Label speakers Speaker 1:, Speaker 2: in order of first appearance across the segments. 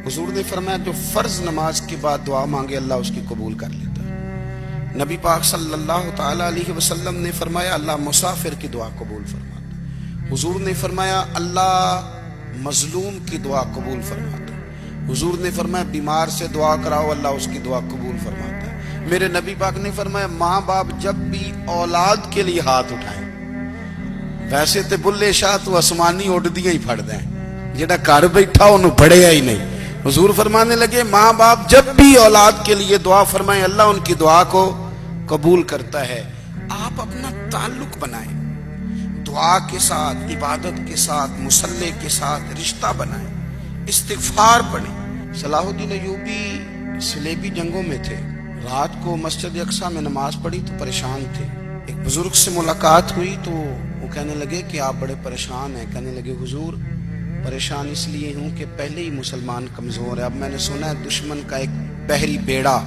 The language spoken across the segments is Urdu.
Speaker 1: حضور نے فرمایا جو فرض نماز کے بعد دعا مانگے اللہ اس کی قبول کر لیتا ہے۔ نبی پاک صلی اللہ تعالی علیہ وسلم نے فرمایا اللہ مسافر کی دعا قبول فرماتا ہے۔ حضور نے فرمایا اللہ مظلوم کی دعا قبول فرماتا ہے۔ حضور نے فرمایا بیمار سے دعا کراؤ اللہ اس کی دعا قبول فرماتا ہے۔ میرے نبی پاک نے فرمایا ماں باپ جب بھی اولاد کے لیے ہاتھ اٹھائیں، ویسے تے بلے شاہ تو آسمانی اڈدیاں ہی پھڑ دیں، جڑا گھر بیٹھا انہوں پڑھیا ہی نہیں۔ حضور فرمانے لگے ماں باپ جب بھی اولاد کے لیے دعا فرمائیں اللہ ان کی دعا کو قبول کرتا ہے۔ آپ اپنا تعلق بنائیں، دعا کے ساتھ، عبادت کے ساتھ، مصلی کے ساتھ رشتہ بنائیں، استغفار پڑھیں۔ صلاح الدین ایوبی صلیبی جنگوں میں تھے، رات کو مسجد اقصی میں نماز پڑھی تو پریشان تھے۔ ایک بزرگ سے ملاقات ہوئی تو وہ کہنے لگے کہ آپ بڑے پریشان ہیں۔ کہنے لگے حضور پریشان اس لیے ہوں کہ پہلے ہی مسلمان کمزور ہے، اب میں نے سنا ہے دشمن کا ایک بحری بیڑا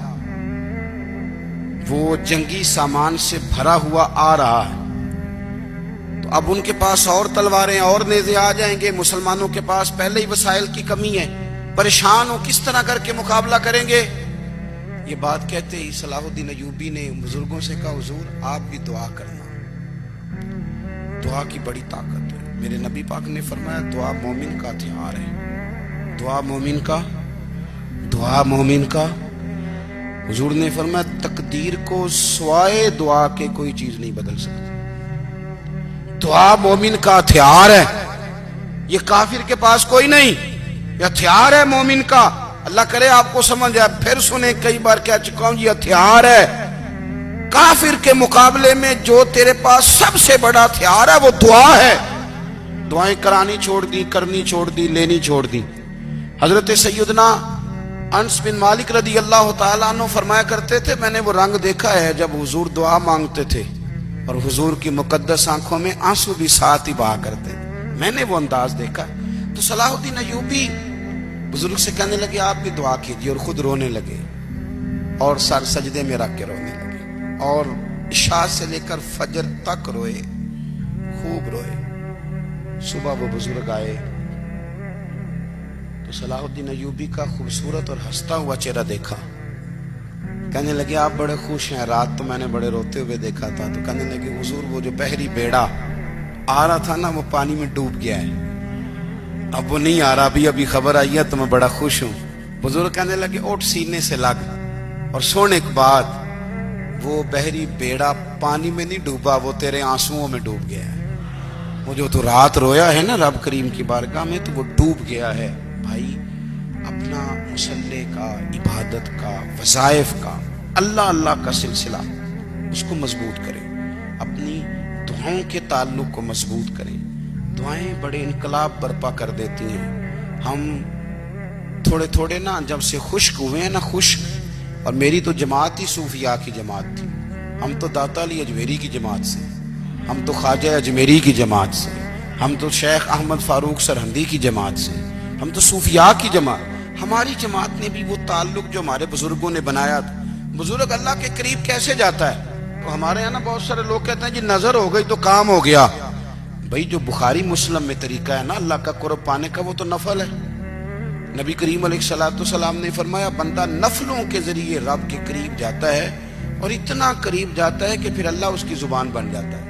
Speaker 1: وہ جنگی سامان سے بھرا ہوا آ رہا ہے، تو اب ان کے پاس اور تلواریں اور نیزے آ جائیں گے، مسلمانوں کے پاس پہلے ہی وسائل کی کمی ہے، پریشان ہو کس طرح کر کے مقابلہ کریں گے۔ یہ بات کہتے ہی صلاح الدین ایوبی نے بزرگوں سے کہا حضور آپ بھی دعا کرنا، دعا کی بڑی طاقت ہے۔ میرے نبی پاک نے فرمایا دعا مومن کا ہتھیار ہے، دعا مومن کا۔ حضور نے فرمایا تقدیر کو سوائے دعا کے کوئی چیز نہیں بدل سکتی، دعا مومن کا ہتھیار ہے، یہ کافر کے پاس کوئی نہیں، یہ ہتھیار ہے مومن کا۔ اللہ کرے آپ کو سمجھ آئے، پھر سنیں، کئی بار کہہ چکا ہوں یہ ہتھیار ہے۔ کافر کے مقابلے میں جو تیرے پاس سب سے بڑا ہتھیار ہے وہ دعا ہے۔ دعائیں کرانی چھوڑ دی، کرنی چھوڑ دی، لینی چھوڑ دی۔ حضرت سیدنا انس بن مالک رضی اللہ تعالیٰ عنہ فرمایا کرتے تھے میں نے وہ رنگ دیکھا ہے جب حضور دعا مانگتے تھے اور حضور کی مقدس آنکھوں میں آنسو بھی ساتھ ہی بہا کرتے تھے، میں نے وہ انداز دیکھا۔ تو صلاح الدین ایوبی بزرگ سے کہنے لگے آپ بھی دعا کیجیے، اور خود رونے لگے اور سر سجدے میں رکھ کے رونے لگے، اور عشاء سے لے کر فجر تک روئے، خوب روئے۔ صبح وہ بزرگ آئے تو صلاح الدین ایوبی کا خوبصورت اور ہنستا ہوا چہرہ دیکھا، کہنے لگے آپ بڑے خوش ہیں، رات تو میں نے بڑے روتے ہوئے دیکھا تھا۔ تو کہنے لگے حضور وہ جو بحری بیڑا آ رہا تھا نا وہ پانی میں ڈوب گیا ہے، اب وہ نہیں آ رہا، ابھی خبر آئی ہے تو میں بڑا خوش ہوں۔ بزرگ کہنے لگے اٹھ سینے سے لگ، اور سونے کے بعد وہ بحری بیڑا پانی میں نہیں ڈوبا، وہ تیرے آنسوؤں میں ڈوب گیا ہے۔ وہ جو تو رات رویا ہے نا رب کریم کی بارگاہ میں تو وہ ڈوب گیا ہے۔ بھائی اپنا مصلی کا، عبادت کا، وظائف کا، اللہ کا سلسلہ اس کو مضبوط کریں، اپنی دعاؤں کے تعلق کو مضبوط کریں۔ دعائیں بڑے انقلاب برپا کر دیتی ہیں۔ ہم تھوڑے نا جب سے خشک ہوئے ہیں نا، خشک، اور میری تو جماعت ہی صوفیاء کی جماعت تھی، ہم تو داتا علی اجمیری کی جماعت سے، ہم تو خواجہ اجمیری کی جماعت سے، ہم تو شیخ احمد فاروق سرہندی کی جماعت سے، ہم تو صوفیاء کی جماعت۔ ہماری جماعت نے بھی وہ تعلق جو ہمارے بزرگوں نے بنایا تھا۔ بزرگ اللہ کے قریب کیسے جاتا ہے؟ تو ہمارے یہاں نا بہت سارے لوگ کہتے ہیں جی نظر ہو گئی تو کام ہو گیا۔ بھئی جو بخاری مسلم میں طریقہ ہے نا اللہ کا قرب پانے کا وہ تو نفل ہے۔ نبی کریم علیہ السلام نے فرمایا بندہ نفلوں کے ذریعے رب کے قریب جاتا ہے، اور اتنا قریب جاتا ہے کہ پھر اللہ اس کی زبان بن جاتا ہے،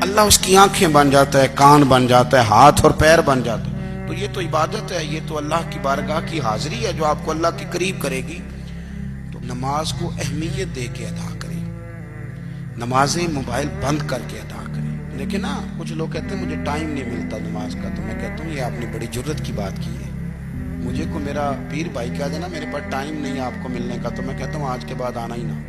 Speaker 1: اللہ اس کی آنکھیں بن جاتا ہے، کان بن جاتا ہے، ہاتھ اور پیر بن جاتا ہے۔ تو یہ تو عبادت ہے، یہ تو اللہ کی بارگاہ کی حاضری ہے جو آپ کو اللہ کے قریب کرے گی۔ تو نماز کو اہمیت دے کے ادا کریں، نمازیں موبائل بند کر کے ادا کریں۔ لیکن نا کچھ لوگ کہتے ہیں مجھے ٹائم نہیں ملتا نماز کا، تو میں کہتا ہوں یہ آپ نے بڑی جرت کی بات کی ہے۔ مجھے کو میرا پیر بھائی کہہ دینا میرے پاس ٹائم نہیں ہے آپ کو ملنے کا، تو میں کہتا ہوں آج کے بعد آنا ہی نہ۔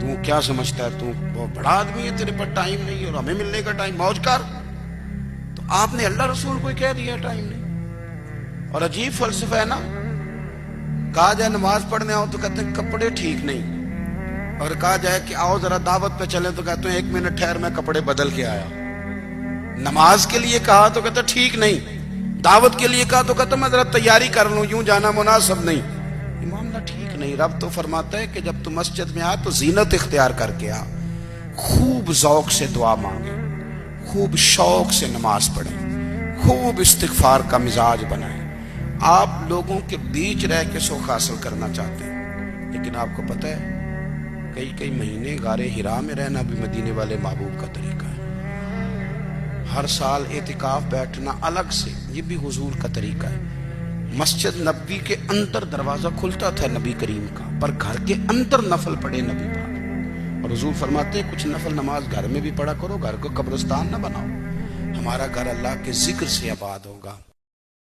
Speaker 1: تو کیا سمجھتا ہے تو بہت بڑا آدمی ہے، تیرے پاس ٹائم نہیں ہے اور ہمیں ملنے کا ٹائم، موج کر۔ تو آپ نے اللہ رسول کو کہہ دیا ٹائم نہیں۔ اور عجیب فلسفہ ہے نا، کہا جائے نماز پڑھنے آؤ تو کہتے ہیں کپڑے ٹھیک نہیں، اور کہا جائے کہ آؤ ذرا دعوت پہ چلیں تو کہتے ہیں 1 منٹ ٹھہر میں کپڑے بدل کے آیا۔ نماز کے لیے کہا تو کہتا ٹھیک نہیں، دعوت کے لیے کہا تو کہتا میں ذرا تیاری کر لوں، یوں جانا مناسب نہیں۔ یہ معاملہ ٹھیک نہیں۔ رب تو فرماتا ہے کہ جب تم مسجد میں آ تو زینت اختیار کر کے آ، خوب ذوق سے دعا مانگیں، خوب شوق سے نماز پڑھیں، خوب استغفار کا مزاج بنائیں۔ آپ لوگوں کے بیچ رہ کے سکھ حاصل کرنا چاہتے ہیں، لیکن آپ کو پتہ ہے کئی مہینے غار حرا میں رہنا بھی مدینے والے محبوب کا طریقہ ہے۔ ہر سال اعتکاف بیٹھنا الگ سے، یہ بھی حضور کا طریقہ ہے۔ مسجد نبوی کے اندر دروازہ کھلتا تھا نبی کریم کا، پر گھر کے اندر نفل پڑھے نبی پاک، اور حضور فرماتے کچھ نفل نماز گھر میں بھی پڑھا کرو، گھر کو قبرستان نہ بناؤ، ہمارا گھر اللہ کے ذکر سے آباد ہوگا۔